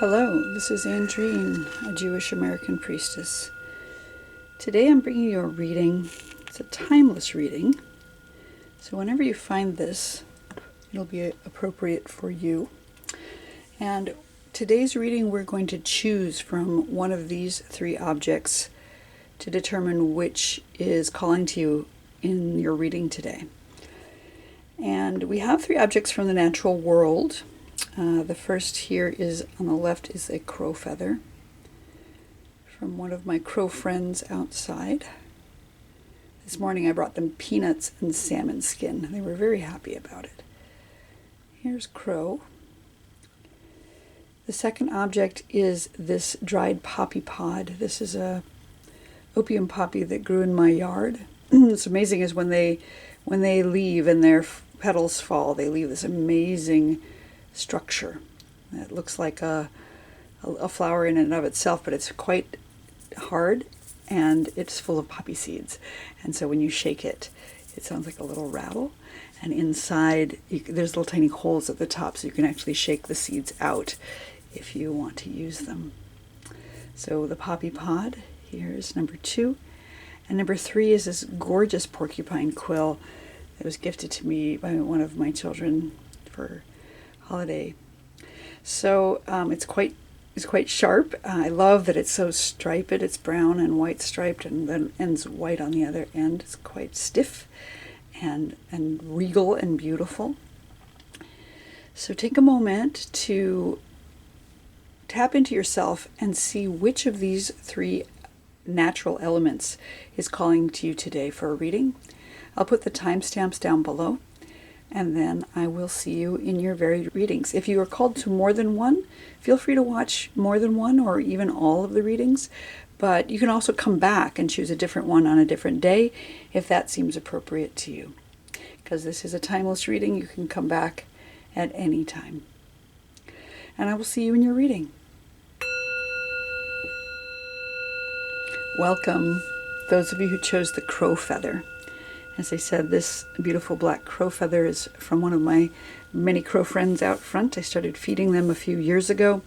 Hello, this is Andrine, a Jewish American priestess. Today I'm bringing you a reading. It's a timeless reading, so whenever you find this, it'll be appropriate for you. And today's reading, we're going to choose from one of these three objects to determine which is calling to you in your reading today. And we have three objects from the natural world. The first here is on the left is a crow feather from one of my crow friends outside. This morning I brought them peanuts and salmon skin. They were very happy about it. Here's crow. The second object is this dried poppy pod. This is a opium poppy that grew in my yard. It's amazing is when they leave and their petals fall, they leave this amazing structure that looks like a flower in and of itself, but it's quite hard and it's full of poppy seeds. And so when you shake it, it sounds like a little rattle. And inside, there's little tiny holes at the top, so you can actually shake the seeds out if you want to use them. So the poppy pod, here's number 2. And number 3 is this gorgeous porcupine quill that was gifted to me by one of my children for holiday. So it's quite sharp. I love that it's so striped. It's brown and white striped, and then ends white on the other end. It's quite stiff and regal and beautiful. So take a moment to tap into yourself and see which of these three natural elements is calling to you today for a reading. I'll put the timestamps down below, and then I will see you in your varied readings. If you are called to more than one, feel free to watch more than one or even all of the readings, but you can also come back and choose a different one on a different day if that seems appropriate to you. Because this is a timeless reading, you can come back at any time. And I will see you in your reading. Welcome, those of you who chose the crow feather. As I said, this beautiful black crow feather is from one of my many crow friends out front. I started feeding them a few years ago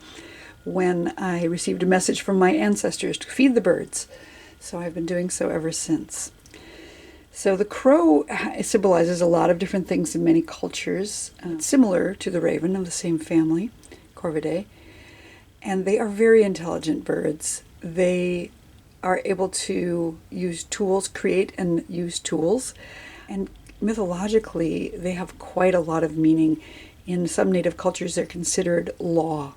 when I received a message from my ancestors to feed the birds. So I've been doing so ever since. So the crow symbolizes a lot of different things in many cultures, similar to the raven of the same family, Corvidae. And they are very intelligent birds. They are able to use tools, create and use tools. And mythologically, they have quite a lot of meaning. In some native cultures, they're considered law.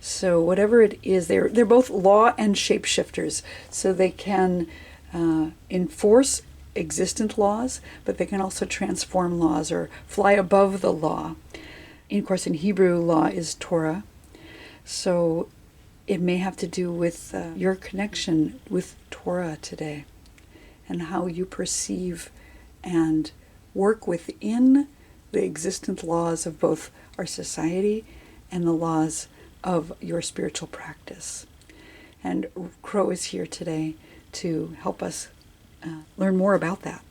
So whatever it is, they're both law and shapeshifters. So they can enforce existent laws, but they can also transform laws or fly above the law. Of course, in Hebrew, law is Torah. So it may have to do with your connection with Torah today and how you perceive and work within the existent laws of both our society and the laws of your spiritual practice. And Crow is here today to help us learn more about that.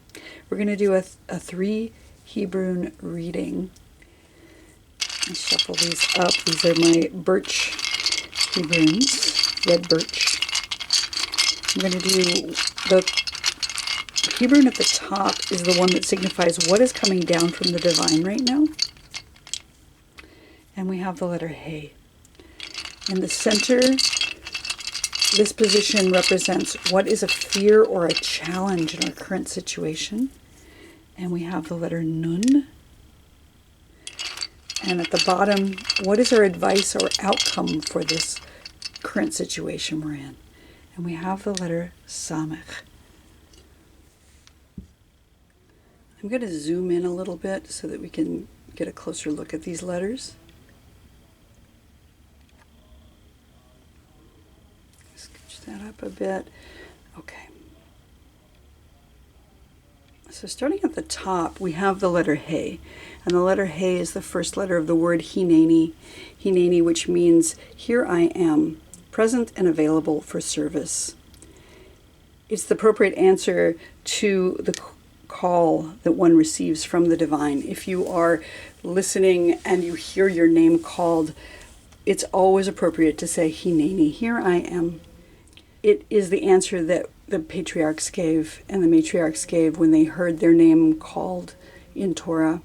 We're going to do a 3 Hebrew reading. I'll shuffle these up. These are my birch Hebrunes, red birch. I'm going to do the Hebrew at the top is the one that signifies what is coming down from the divine right now. And we have the letter He. In the center, this position represents what is a fear or a challenge in our current situation. And we have the letter Nun. And at the bottom, what is our advice or outcome for this current situation we're in? And we have the letter Samech. I'm going to zoom in a little bit so that we can get a closer look at these letters. Scooch that up a bit. Okay. So starting at the top, we have the letter He. And the letter He is the first letter of the word Hineni. Hineni, which means, here I am, present and available for service. It's the appropriate answer to the call that one receives from the divine. If you are listening and you hear your name called, it's always appropriate to say, Hineni, here I am. It is the answer that the patriarchs gave and the matriarchs gave when they heard their name called in Torah.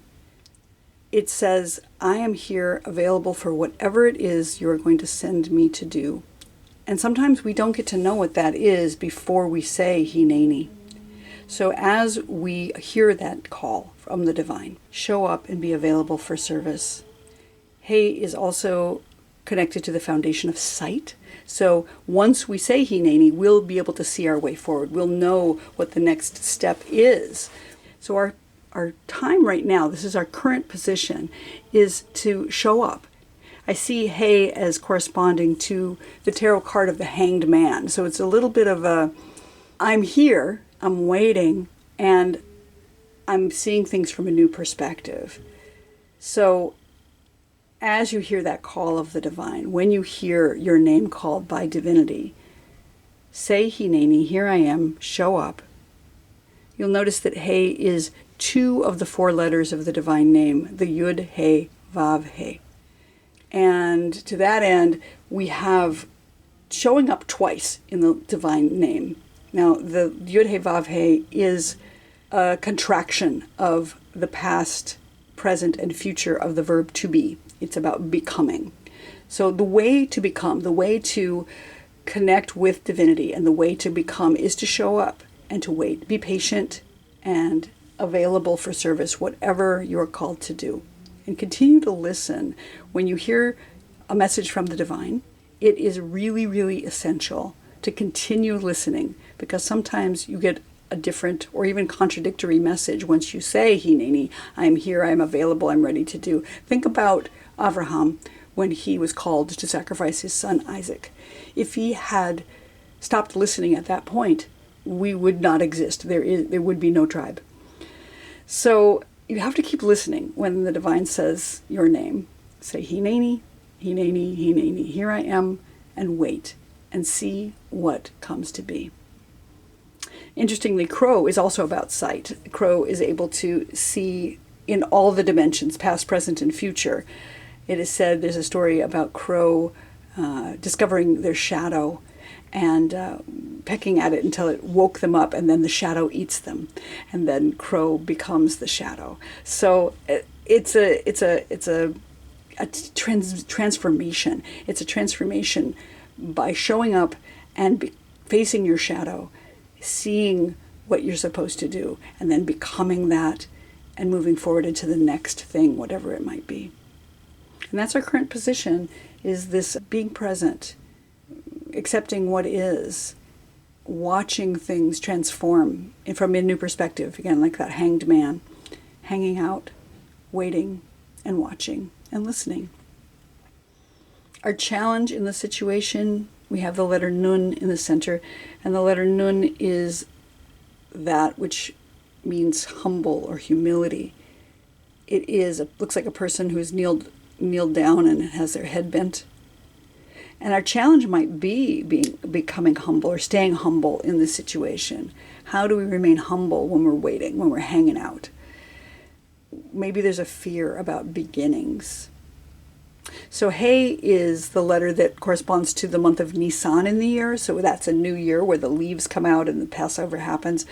It says, I am here available for whatever it is you are going to send me to do. And sometimes we don't get to know what that is before we say Hineni. So as we hear that call from the divine, show up and be available for service. Hey is also connected to the foundation of sight. So once we say Hineni, we'll be able to see our way forward. We'll know what the next step is. So our time right now, this is our current position, is to show up. I see Hey as corresponding to the tarot card of the Hanged Man. So it's a little bit of a, I'm here, I'm waiting, and I'm seeing things from a new perspective. So as you hear that call of the divine, when you hear your name called by divinity, say Hineni, here I am, show up. You'll notice that Hey is 2 of the 4 letters of the divine name, the Yud, He, Vav, He. And to that end, we have showing up twice in the divine name. Now, the Yud, He, Vav, He is a contraction of the past, present, and future of the verb to be. It's about becoming. So the way to become, the way to connect with divinity, and the way to become is to show up and to wait. Be patient and available for service, whatever you're called to do. And continue to listen. When you hear a message from the divine, it is really, really essential to continue listening, because sometimes you get a different or even contradictory message once you say, Hineni, I am here, I am available, I'm ready to do. Think about Avraham when he was called to sacrifice his son Isaac. If he had stopped listening at that point, we would not exist. There would be no tribe. So you have to keep listening when the divine says your name. Say Hineni, Hineni, Hineni, here I am, and wait and see what comes to be. Interestingly, Crow is also about sight. Crow is able to see in all the dimensions, past, present, and future. It is said there's a story about Crow discovering their shadow and pecking at it until it woke them up, and then the shadow eats them, and then Crow becomes the shadow. So it's a transformation. It's a transformation by showing up and facing your shadow, seeing what you're supposed to do, and then becoming that and moving forward into the next thing, whatever it might be. And that's our current position, is this being present, accepting what is, watching things transform from a new perspective, again, like that hanged man, hanging out, waiting, and watching, and listening. Our challenge in the situation, we have the letter Nun in the center, and the letter Nun is that which means humble or humility. It looks like a person who's kneeled down and has their head bent. And our challenge might be becoming humble or staying humble in this situation. How do we remain humble when we're waiting, when we're hanging out? Maybe there's a fear about beginnings. So Hey is the letter that corresponds to the month of Nisan in the year. So that's a new year where the leaves come out and the Passover happens.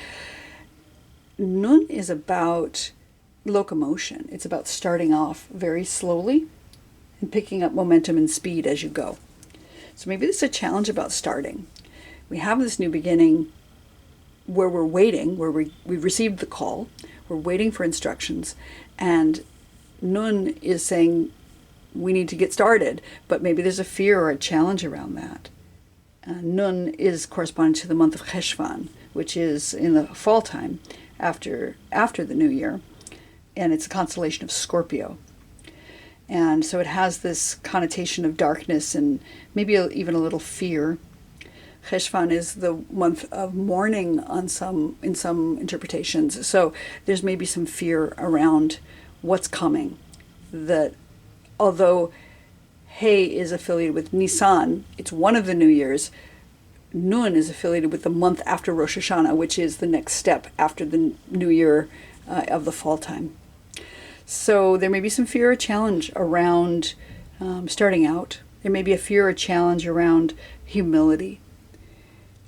Nun is about locomotion. It's about starting off very slowly and picking up momentum and speed as you go. So maybe this is a challenge about starting. We have this new beginning where we're waiting, where we've received the call, we're waiting for instructions, and Nun is saying we need to get started, but maybe there's a fear or a challenge around that. Nun is corresponding to the month of Cheshvan, which is in the fall time after the new year, and it's a constellation of Scorpio. And so it has this connotation of darkness and maybe even a little fear. Cheshvan is the month of mourning in some interpretations. So there's maybe some fear around what's coming. That although Hey is affiliated with Nisan, it's one of the New Years, Nun is affiliated with the month after Rosh Hashanah, which is the next step after the New Year of the fall time. So there may be some fear or challenge around starting out. There may be a fear or challenge around humility,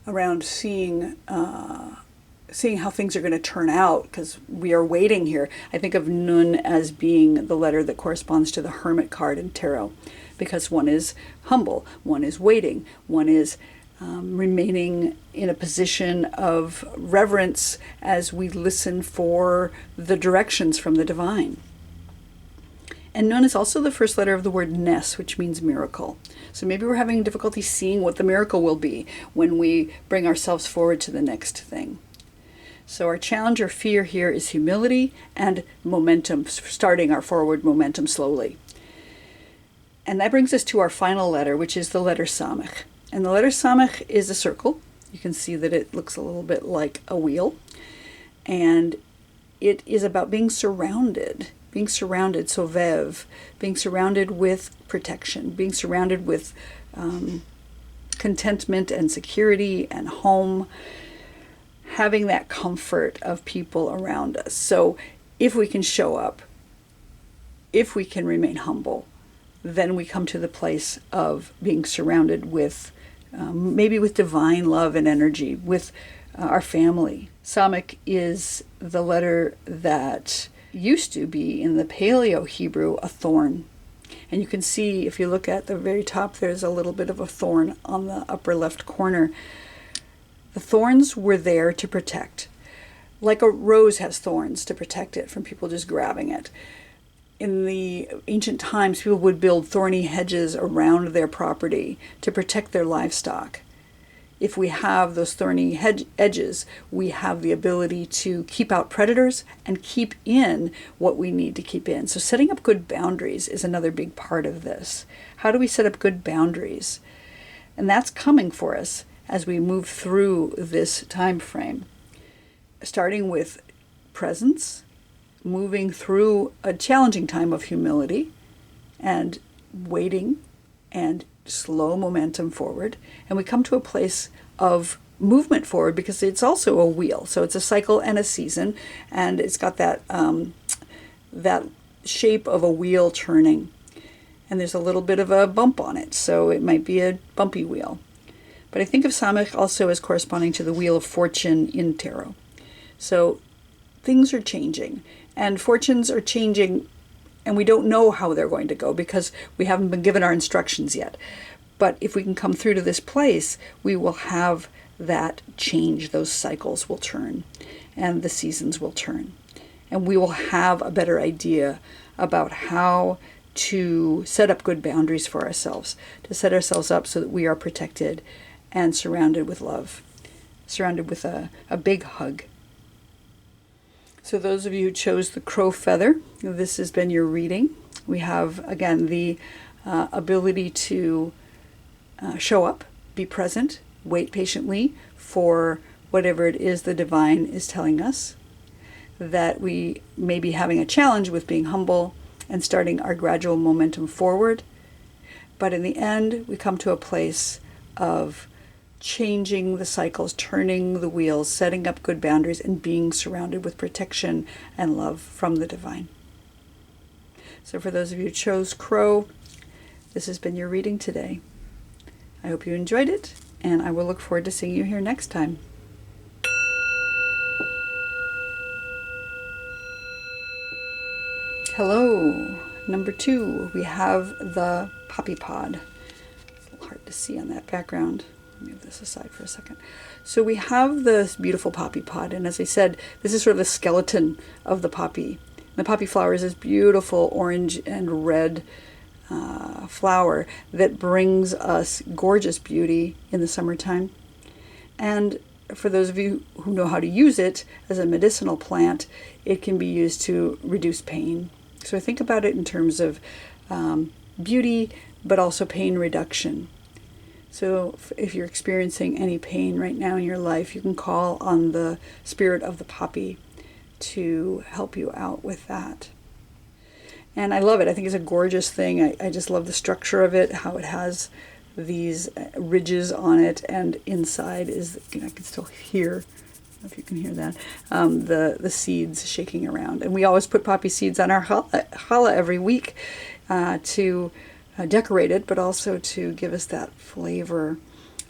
around seeing how things are going to turn out, because we are waiting here. I think of Nun as being the letter that corresponds to the Hermit card in Tarot, because one is humble, one is waiting, one is remaining in a position of reverence as we listen for the directions from the divine. And Nun is also the first letter of the word Ness, which means miracle. So maybe we're having difficulty seeing what the miracle will be when we bring ourselves forward to the next thing. So our challenge or fear here is humility and momentum, starting our forward momentum slowly. And that brings us to our final letter, which is the letter Samech. And the letter Samech is a circle. You can see that it looks a little bit like a wheel. And it is about being surrounded, sovev, being surrounded with protection, being surrounded with contentment and security and home, having that comfort of people around us. So if we can show up, if we can remain humble, then we come to the place of being surrounded with, maybe with divine love and energy, with our family. Samech is the letter that used to be in the Paleo Hebrew a thorn. And you can see, if you look at the very top, there's a little bit of a thorn on the upper left corner. The thorns were there to protect. Like a rose has thorns to protect it from people just grabbing it. In the ancient times, people would build thorny hedges around their property to protect their livestock. If we have those thorny edges, we have the ability to keep out predators and keep in what we need to keep in. So setting up good boundaries is another big part of this. How do we set up good boundaries? And that's coming for us as we move through this time frame, starting with presence, moving through a challenging time of humility and waiting and slow momentum forward. And we come to a place of movement forward because it's also a wheel. So it's a cycle and a season, and it's got that shape of a wheel turning. And there's a little bit of a bump on it, so it might be a bumpy wheel. But I think of Samech also as corresponding to the Wheel of Fortune in Tarot. So things are changing, and fortunes are changing, and we don't know how they're going to go because we haven't been given our instructions yet. But if we can come through to this place, we will have that change. Those cycles will turn, and the seasons will turn. And we will have a better idea about how to set up good boundaries for ourselves, to set ourselves up so that we are protected and surrounded with love, surrounded with a big hug. So those of you who chose the crow feather, this has been your reading. We have, again, the ability to show up, be present, wait patiently for whatever it is the divine is telling us, that we may be having a challenge with being humble and starting our gradual momentum forward. But in the end, we come to a place of changing the cycles, turning the wheels, setting up good boundaries, and being surrounded with protection and love from the divine. So for those of you who chose Crow, this has been your reading today. I hope you enjoyed it, and I will look forward to seeing you here next time. Hello. Number 2, we have the poppy pod. It's a little hard to see on that background. Move this aside for a second. So we have this beautiful poppy pod, and as I said, this is sort of the skeleton of the poppy. The poppy flower is this beautiful orange and red flower that brings us gorgeous beauty in the summertime. And for those of you who know how to use it as a medicinal plant, it can be used to reduce pain. So I think about it in terms of beauty, but also pain reduction. So if you're experiencing any pain right now in your life, you can call on the spirit of the poppy to help you out with that. And I love it. I think it's a gorgeous thing. I just love the structure of it, how it has these ridges on it, and inside is, I can still hear, I don't know if you can hear that, the seeds shaking around. And we always put poppy seeds on our challah every week to decorate it, but also to give us that flavor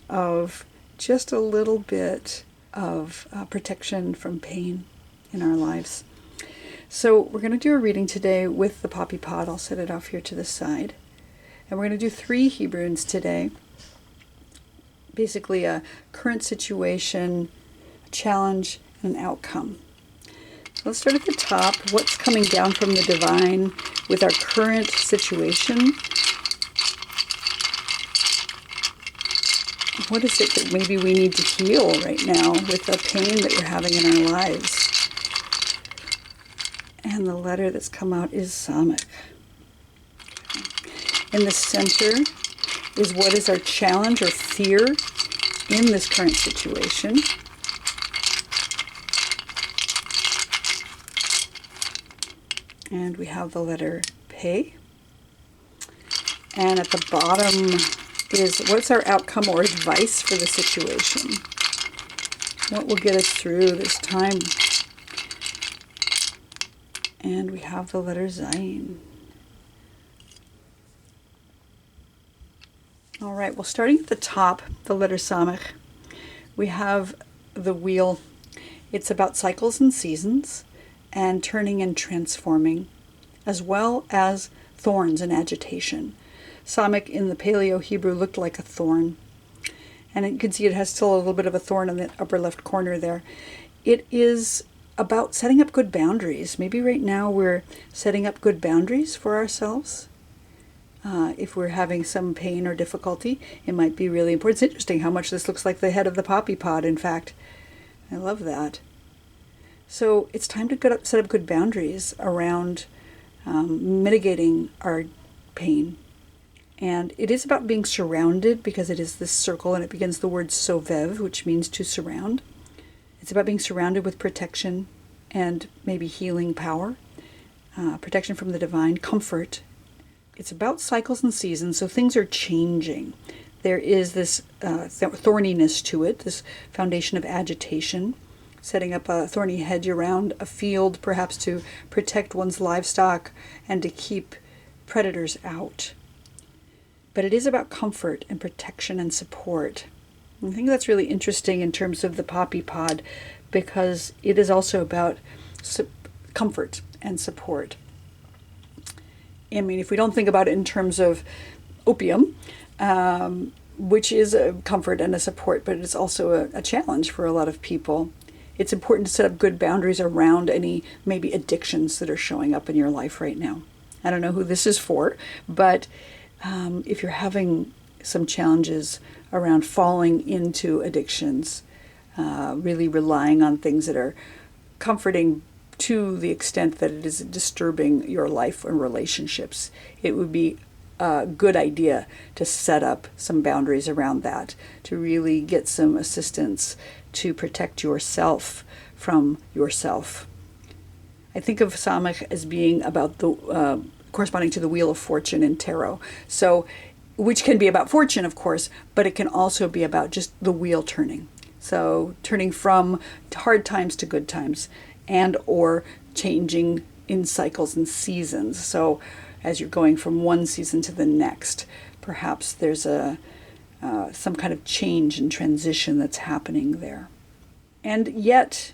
of just a little bit of protection from pain in our lives. So we're going to do a reading today with the poppy pod. I'll set it off here to the side. And we're going to do 3 Hebrunes today. Basically a current situation, a challenge, and an outcome. Let's start at the top. What's coming down from the divine with our current situation? What is it that maybe we need to heal right now with the pain that we're having in our lives? And the letter that's come out is Samach. In the center is what is our challenge or fear in this current situation. And we have the letter Pe. And at the bottom is what's our outcome or advice for the situation? What will get us through this time? And we have the letter Zayin. All right, well, starting at the top, the letter Samach, we have the wheel. It's about cycles and seasons and turning and transforming, as well as thorns and agitation. Samach in the Paleo Hebrew looked like a thorn. And you can see it has still a little bit of a thorn in the upper left corner there. It is about setting up good boundaries. Maybe right now we're setting up good boundaries for ourselves. If we're having some pain or difficulty, it might be really important. It's interesting how much this looks like the head of the poppy pod, in fact. I love that. So it's time to set up good boundaries around mitigating our pain. And it is about being surrounded, because it is this circle and it begins the word sovev, which means to surround. It's about being surrounded with protection and maybe healing power, protection from the divine, comfort. It's about cycles and seasons, so things are changing. There is this thorniness to it, this foundation of agitation, setting up a thorny hedge around a field, perhaps to protect one's livestock and to keep predators out. But it is about comfort and protection and support. I think that's really interesting in terms of the poppy pod, because it is also about comfort and support. I mean, if we don't think about it in terms of opium, which is a comfort and a support, but it's also a challenge for a lot of people. It's important to set up good boundaries around any maybe addictions that are showing up in your life right now. I don't know who this is for, but if you're having some challenges around falling into addictions, really relying on things that are comforting to the extent that it is disturbing your life and relationships, it would be a good idea to set up some boundaries around that, to really get some assistance to protect yourself from yourself. I think of Samach as being about the corresponding to the Wheel of Fortune in tarot. So, which can be about fortune, of course, but it can also be about just the wheel turning. So turning from hard times to good times, and or changing in cycles and seasons. So as you're going from one season to the next, perhaps there's some kind of change and transition that's happening there. And yet,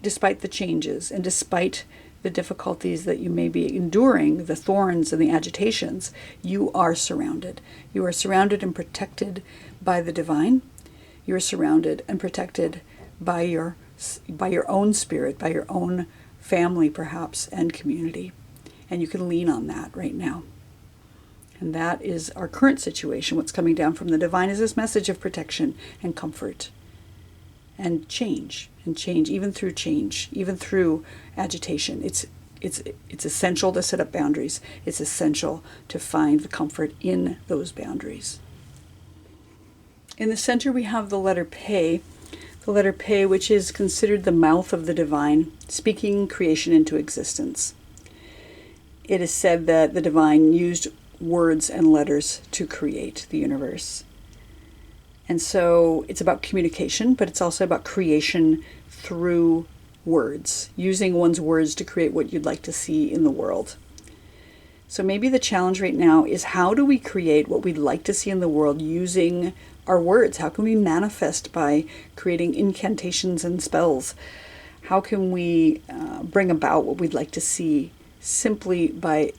despite the changes and despite the difficulties that you may be enduring, the thorns and the agitations, you are surrounded. You are surrounded and protected by the divine. You are surrounded and protected by your own spirit, by your own family perhaps, and community. And you can lean on that right now. And that is our current situation. What's coming down from the divine is this message of protection and comfort and change, even through change, even through agitation. It's essential to set up boundaries. It's essential to find the comfort in those boundaries. In the center we have the letter Pe, which is considered the mouth of the divine, speaking creation into existence. It is said that the divine used words and letters to create the universe. And so it's about communication, but it's also about creation through words, using one's words to create what you'd like to see in the world. So maybe the challenge right now is, how do we create what we'd like to see in the world using our words? How can we manifest by creating incantations and spells? How can we bring about what we'd like to see simply by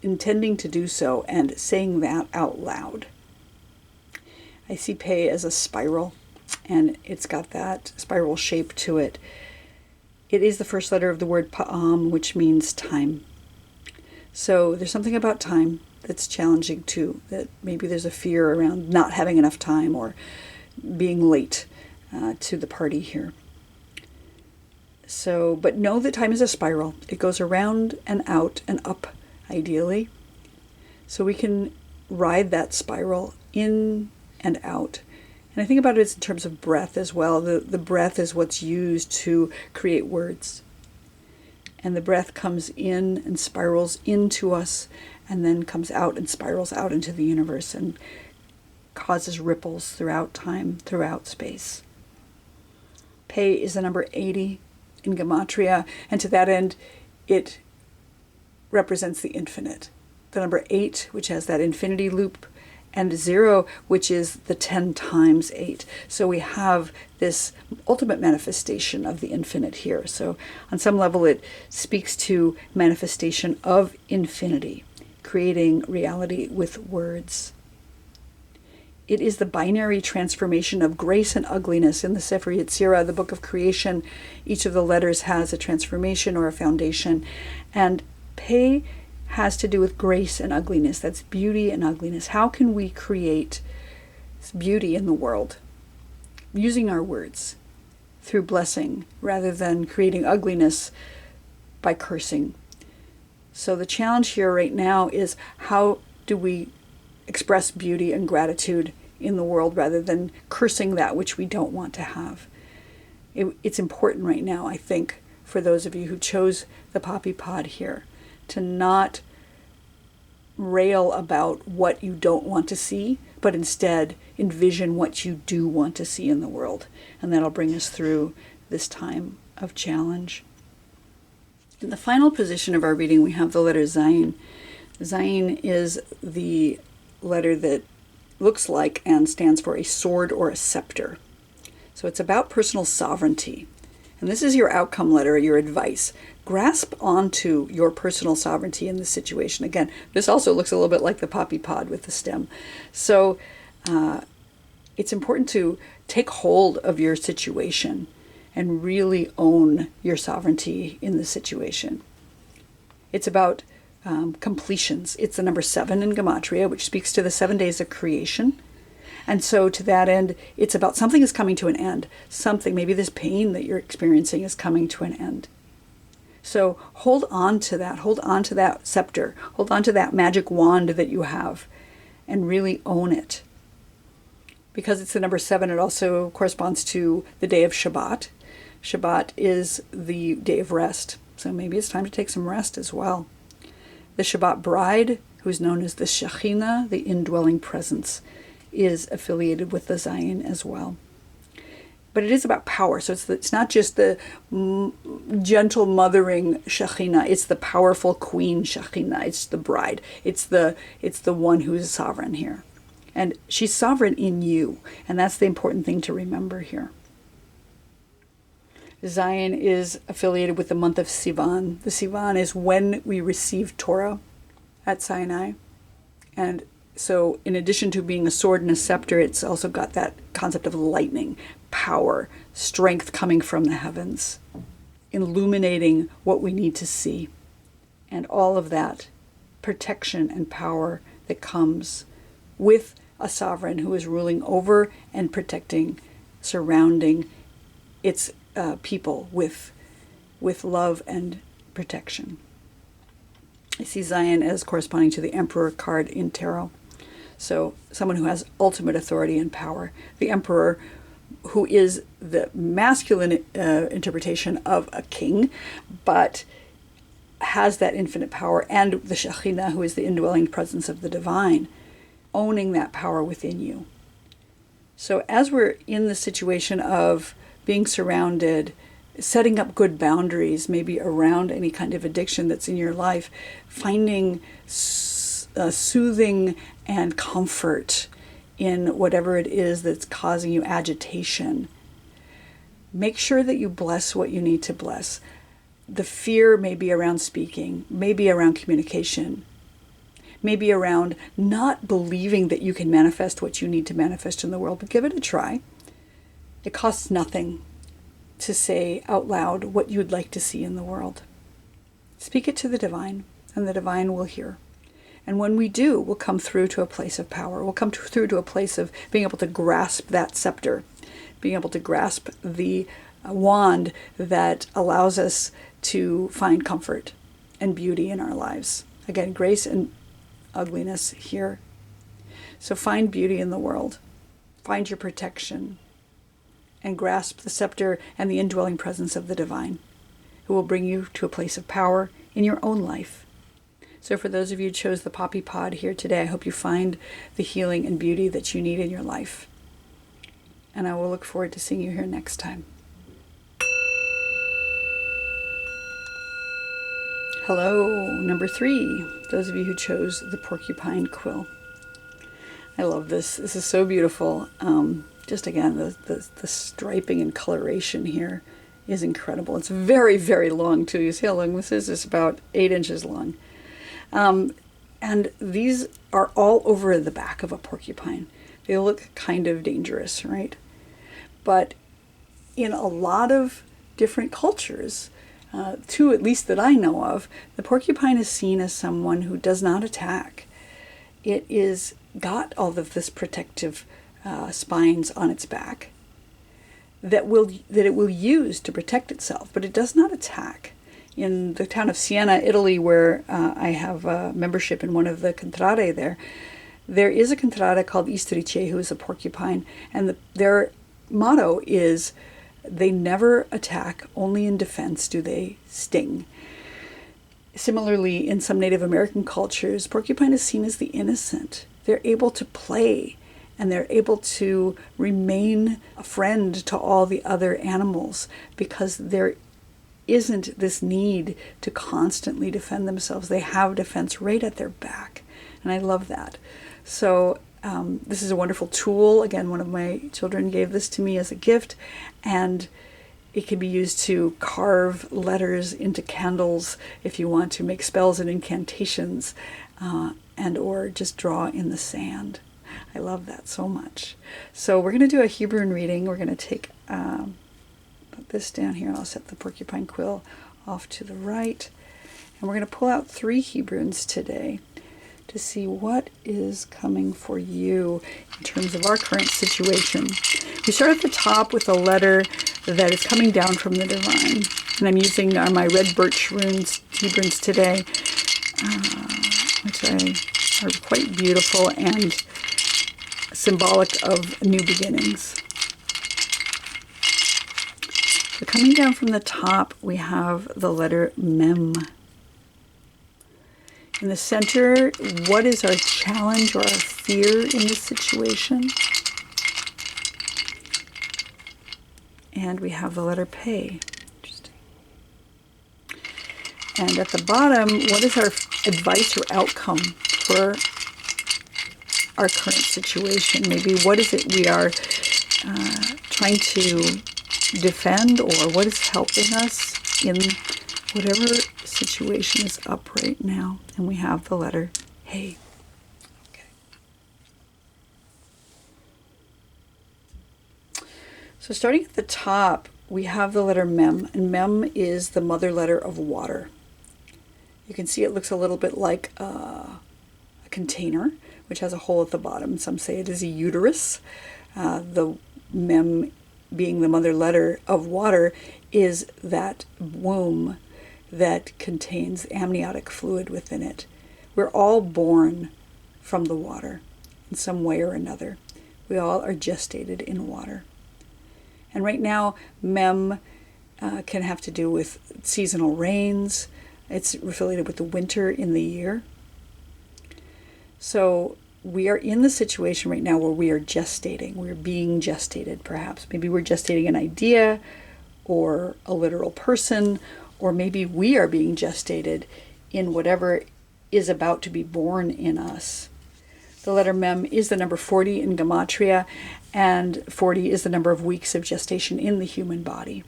intending to do so and saying that out loud? I see Pei as a spiral, and it's got that spiral shape to it. It is the first letter of the word Pa'am, which means time. So there's something about time that's challenging too, that maybe there's a fear around not having enough time or being late to the party here. So, but know that time is a spiral. It goes around and out and up, ideally. So we can ride that spiral in and out. And I think about it in terms of breath as well. The breath is what's used to create words. And the breath comes in and spirals into us, and then comes out and spirals out into the universe and causes ripples throughout time, throughout space. Pei is the number 80 in Gematria, and to that end, it represents the infinite. The number 8, which has that infinity loop, and 0, which is the 10 times 8. So we have this ultimate manifestation of the infinite here. So on some level, it speaks to manifestation of infinity, creating reality with words. It is the binary transformation of grace and ugliness in the Sefer Yetzirah, the book of creation. Each of the letters has a transformation or a foundation. And Pei has to do with grace and ugliness. That's beauty and ugliness. How can we create beauty in the world using our words through blessing rather than creating ugliness by cursing? So the challenge here right now is, how do we express beauty and gratitude in the world rather than cursing that which we don't want to have? It's important right now, I think, for those of you who chose the Poppy Pod here, to not rail about what you don't want to see, but instead envision what you do want to see in the world. And that'll bring us through this time of challenge. In the final position of our reading, we have the letter Zayin. Zayin is the letter that looks like and stands for a sword or a scepter. So it's about personal sovereignty. And this is your outcome letter, your advice. Grasp onto your personal sovereignty in this situation. Again, this also looks a little bit like the poppy pod with the stem. So it's important to take hold of your situation and really own your sovereignty in the situation. It's about completions. It's the number 7 in Gematria, which speaks to the 7 days of creation. And so to that end, it's about something is coming to an end. Something, maybe this pain that you're experiencing is coming to an end. So hold on to that. Hold on to that scepter. Hold on to that magic wand that you have and really own it. Because it's the number 7, it also corresponds to the day of Shabbat. Shabbat is the day of rest. So maybe it's time to take some rest as well. The Shabbat bride, who is known as the Shekhinah, the indwelling presence, is affiliated with the Zayin as well. But it is about power. So it's not just the gentle mothering Shekhinah. It's the powerful queen Shekhinah. It's the bride. It's the one who is sovereign here. And she's sovereign in you. And that's the important thing to remember here. Zayin is affiliated with the month of Sivan. The Sivan is when we receive Torah at Sinai. And so in addition to being a sword and a scepter, it's also got that concept of lightning, power, strength coming from the heavens, illuminating what we need to see. And all of that protection and power that comes with a sovereign who is ruling over and protecting, surrounding its people with love and protection. I see Zayin as corresponding to the Emperor card in Tarot. So someone who has ultimate authority and power. The Emperor, who is the masculine interpretation of a king, but has that infinite power, and the Shekhinah, who is the indwelling presence of the divine, owning that power within you. So as we're in the situation of being surrounded, setting up good boundaries, maybe around any kind of addiction that's in your life, finding soothing and comfort in whatever it is that's causing you agitation. Make sure that you bless what you need to bless. The fear may be around speaking, maybe around communication, maybe around not believing that you can manifest what you need to manifest in the world, but give it a try. It costs nothing to say out loud what you'd like to see in the world. Speak it to the divine, and the divine will hear. And when we do, we'll come through to a place of power. We'll come through to a place of being able to grasp that scepter, being able to grasp the wand that allows us to find comfort and beauty in our lives. Again, grace and ugliness here. So find beauty in the world. Find your protection. And grasp the scepter and the indwelling presence of the divine, who will bring you to a place of power in your own life. So for those of you who chose the Poppy Pod here today, I hope you find the healing and beauty that you need in your life. And I will look forward to seeing you here next time. Hello, number 3, those of you who chose the Porcupine Quill. I love this. This is so beautiful. Just again, the striping and coloration here is incredible. It's very, very long too. You see how long this is? It's about 8 inches long. And these are all over the back of a porcupine. They look kind of dangerous, right? But in a lot of different cultures, two at least that I know of, the porcupine is seen as someone who does not attack. It is got all of this protective spines on its back that it will use to protect itself, but it does not attack. In the town of Siena, Italy, where I have a membership in one of the contrade there is a contrada called Istrice, who is a porcupine, and their motto is they never attack, only in defense do they sting. Similarly, in some Native American cultures, porcupine is seen as the innocent. They're able to play, and they're able to remain a friend to all the other animals because there isn't this need to constantly defend themselves. They have defense right at their back, and I love that. So this is a wonderful tool. Again, one of my children gave this to me as a gift, and it can be used to carve letters into candles if you want to make spells and incantations, and or just draw in the sand. I love that so much. So we're going to do a Hebrew reading. We're going to take put this down here, and I'll set the Porcupine Quill off to the right. And we're going to pull out 3 Hebrews today to see what is coming for you in terms of our current situation. We start at the top with a letter that is coming down from the divine. And I'm using my red birch runes, Hebrews today, which are quite beautiful and symbolic of new beginnings. So coming down from the top, we have the letter Mem. In the center, what is our challenge or our fear in this situation? And we have the letter Pe. Interesting. And at the bottom, what is our advice or outcome for our current situation? Maybe what is it we are trying to defend, or what is helping us in whatever situation is up right now? And we have the letter Hey. Okay. So starting at the top, we have the letter Mem, and Mem is the mother letter of water. You can see it looks a little bit like a container, which has a hole at the bottom. Some say it is a uterus. The Mem, being the mother letter of water, is that womb that contains amniotic fluid within it. We're all born from the water in some way or another. We all are gestated in water. And right now, Mem can have to do with seasonal rains. It's affiliated with the winter in the year. So we are in the situation right now where we are gestating. We're being gestated, perhaps. Maybe we're gestating an idea, or a literal person, or maybe we are being gestated in whatever is about to be born in us. The letter Mem is the number 40 in Gematria, and 40 is the number of weeks of gestation in the human body.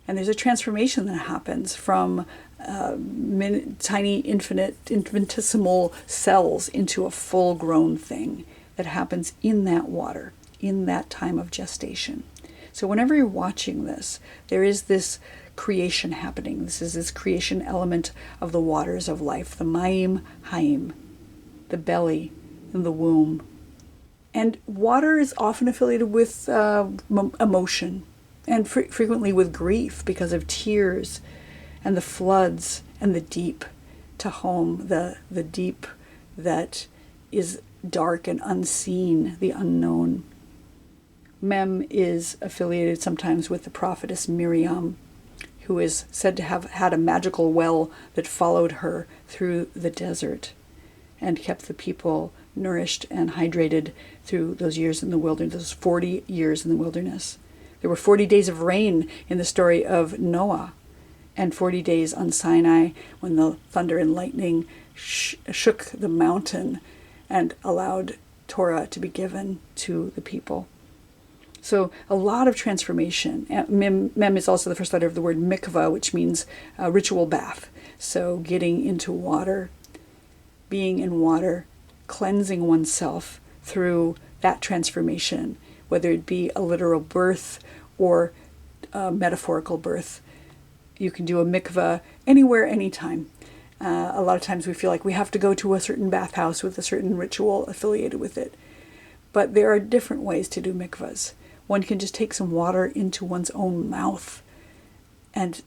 And there's a transformation that happens from tiny, infinitesimal cells into a full-grown thing that happens in that water, in that time of gestation. So whenever you're watching this, there is this creation happening. This is this creation element of the waters of life, the Mayim Hayim, the belly and the womb. And water is often affiliated with emotion, and frequently with grief because of tears and the floods and the deep Tahom, the deep that is dark and unseen, the unknown. Mem is affiliated sometimes with the prophetess Miriam, who is said to have had a magical well that followed her through the desert and kept the people nourished and hydrated through those years in the wilderness, those 40 years in the wilderness. There were 40 days of rain in the story of Noah, and 40 days on Sinai when the thunder and lightning shook the mountain and allowed Torah to be given to the people. So a lot of transformation. Mem is also the first letter of the word mikvah, which means ritual bath. So getting into water, being in water, cleansing oneself through that transformation, whether it be a literal birth or a metaphorical birth. You can do a mikvah anywhere, anytime. A lot of times we feel like we have to go to a certain bathhouse with a certain ritual affiliated with it. But there are different ways to do mikvahs. One can just take some water into one's own mouth and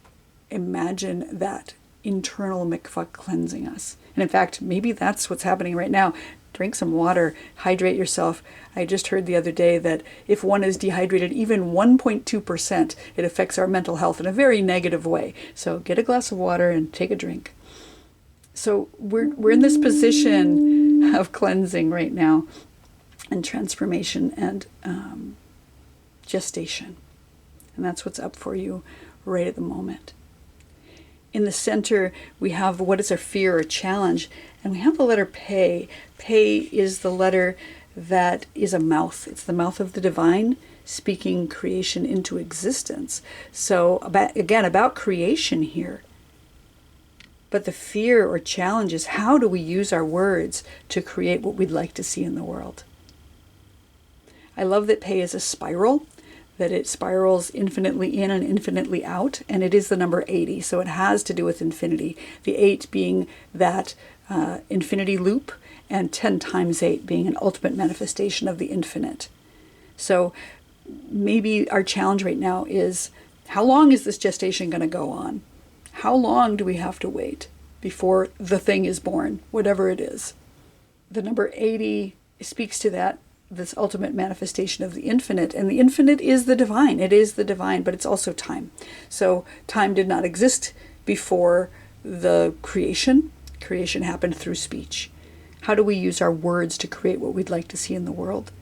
imagine that internal mikvah cleansing us. And in fact, maybe that's what's happening right now. Drink some water, hydrate yourself. I just heard the other day that if one is dehydrated even 1.2%, it affects our mental health in a very negative way. So get a glass of water and take a drink. So we're in this position of cleansing right now, and transformation and gestation. And that's what's up for you right at the moment. In the center, we have what is a fear or challenge, and we have the letter Pe. Pe is the letter that is a mouth. It's the mouth of the divine, speaking creation into existence. So, about creation here. But the fear or challenge is, how do we use our words to create what we'd like to see in the world? I love that Pe is a spiral, that it spirals infinitely in and infinitely out, and it is the number 80, so it has to do with infinity. The 8 being that infinity loop, and 10 times 8 being an ultimate manifestation of the infinite. So maybe our challenge right now is, how long is this gestation going to go on? How long do we have to wait before the thing is born, whatever it is? The number 80 speaks to this ultimate manifestation of the infinite, and the infinite is the divine. It is the divine, but it's also time. So time did not exist before the creation. Creation happened through speech. How do we use our words to create what we'd like to see in the world?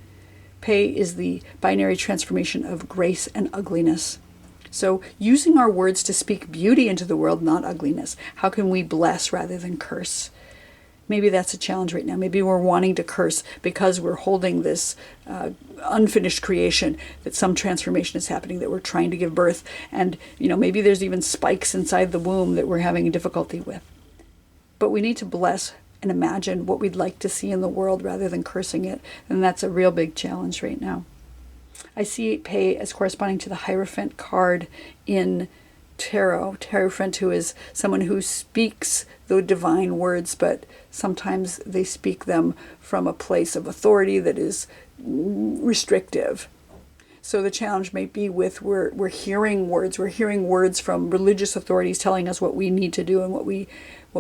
Pe is the binary transformation of grace and ugliness. So using our words to speak beauty into the world, not ugliness. How can we bless rather than curse? Maybe that's a challenge right now. Maybe we're wanting to curse because we're holding this unfinished creation, that some transformation is happening, that we're trying to give birth. And, maybe there's even spikes inside the womb that we're having difficulty with. But we need to bless and imagine what we'd like to see in the world rather than cursing it. And that's a real big challenge right now. I see Pe as corresponding to the Hierophant card in Tarot. Hierophant, who is someone who speaks the divine words, but sometimes they speak them from a place of authority that is restrictive. So the challenge may be with we're hearing words. We're hearing words from religious authorities telling us what we need to do and what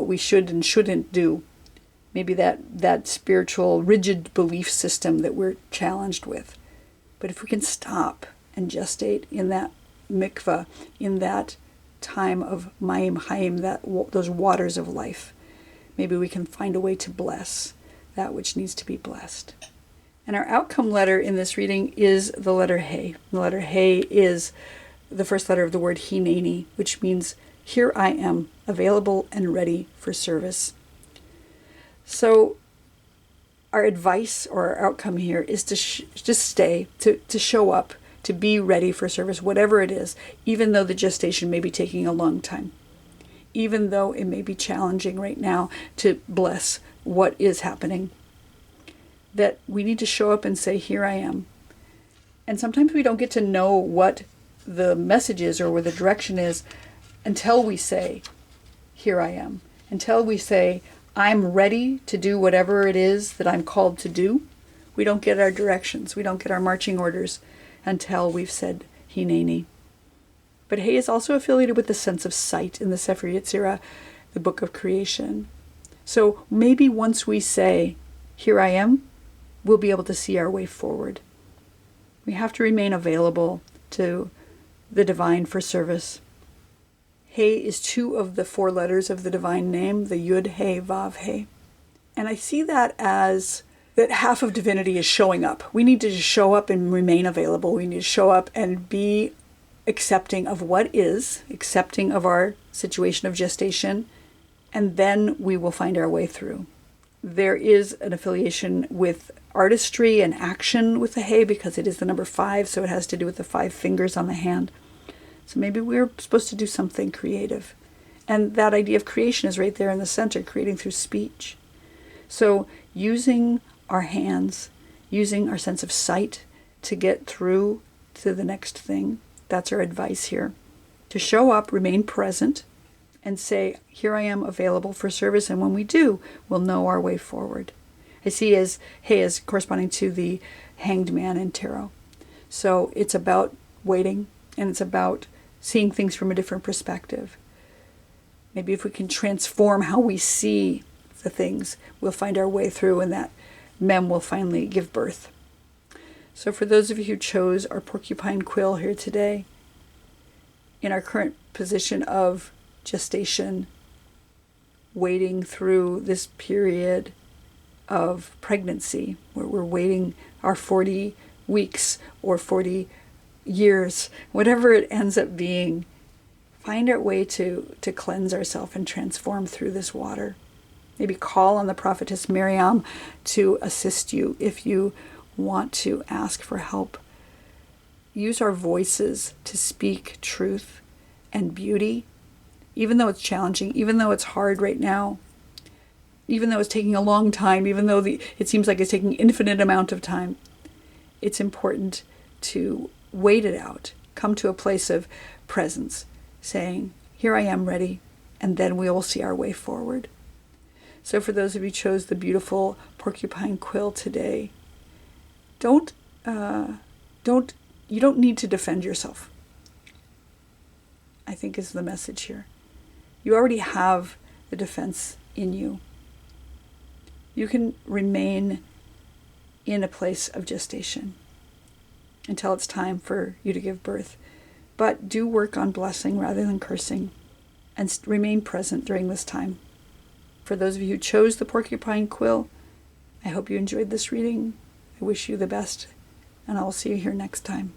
we should and shouldn't do. Maybe that spiritual rigid belief system that we're challenged with. But if we can stop and gestate in that mikvah, in that time of Mayim Hayim, those waters of life, maybe we can find a way to bless that which needs to be blessed. And our outcome letter in this reading is the letter He. The letter He is the first letter of the word hineni, which means here I am, available and ready for service. So our advice or our outcome here is to just stay, to show up, to be ready for service, whatever it is, even though the gestation may be taking a long time, even though it may be challenging right now to bless what is happening, that we need to show up and say, here I am. And sometimes we don't get to know what the message is or where the direction is until we say, here I am, until we say, I'm ready to do whatever it is that I'm called to do. We don't get our directions. We don't get our marching orders until we've said Hineni. But He is also affiliated with the sense of sight in the Sefer Yetzirah, the book of creation. So maybe once we say, here I am, we'll be able to see our way forward. We have to remain available to the divine for service. He is 2 of the 4 letters of the divine name, the Yud, He, Vav, He. And I see that as that half of divinity is showing up. We need to just show up and remain available. We need to show up and be accepting of what is, accepting of our situation of gestation, and then we will find our way through. There is an affiliation with artistry and action with the He because it is the number 5, so it has to do with the 5 fingers on the hand. So maybe we're supposed to do something creative. And that idea of creation is right there in the center, creating through speech. So using our hands, using our sense of sight to get through to the next thing, that's our advice here. To show up, remain present, and say, here I am available for service. And when we do, we'll know our way forward. I see as He is corresponding to the hanged man in tarot. So it's about waiting, and it's about seeing things from a different perspective. Maybe if we can transform how we see the things, we'll find our way through, and that Mem will finally give birth. So for those of you who chose our Porcupine Quill here today, in our current position of gestation, waiting through this period of pregnancy, where we're waiting our 40 weeks or 40 years, whatever it ends up being, find our way to cleanse ourselves and transform through this water. Maybe call on the prophetess Miriam to assist you if you want to ask for help. Use our voices to speak truth and beauty, even though it's challenging, even though it's hard right now, even though it's taking a long time, even though it seems like it's taking infinite amount of time. It's important to wait it out, come to a place of presence, saying, here I am ready, and then we will see our way forward. So for those of you who chose the beautiful Porcupine Quill today, you don't need to defend yourself, I think is the message here. You already have the defense in you. You can remain in a place of gestation until it's time for you to give birth. But do work on blessing rather than cursing, and remain present during this time. For those of you who chose the Porcupine Quill, I hope you enjoyed this reading. I wish you the best, and I will see you here next time.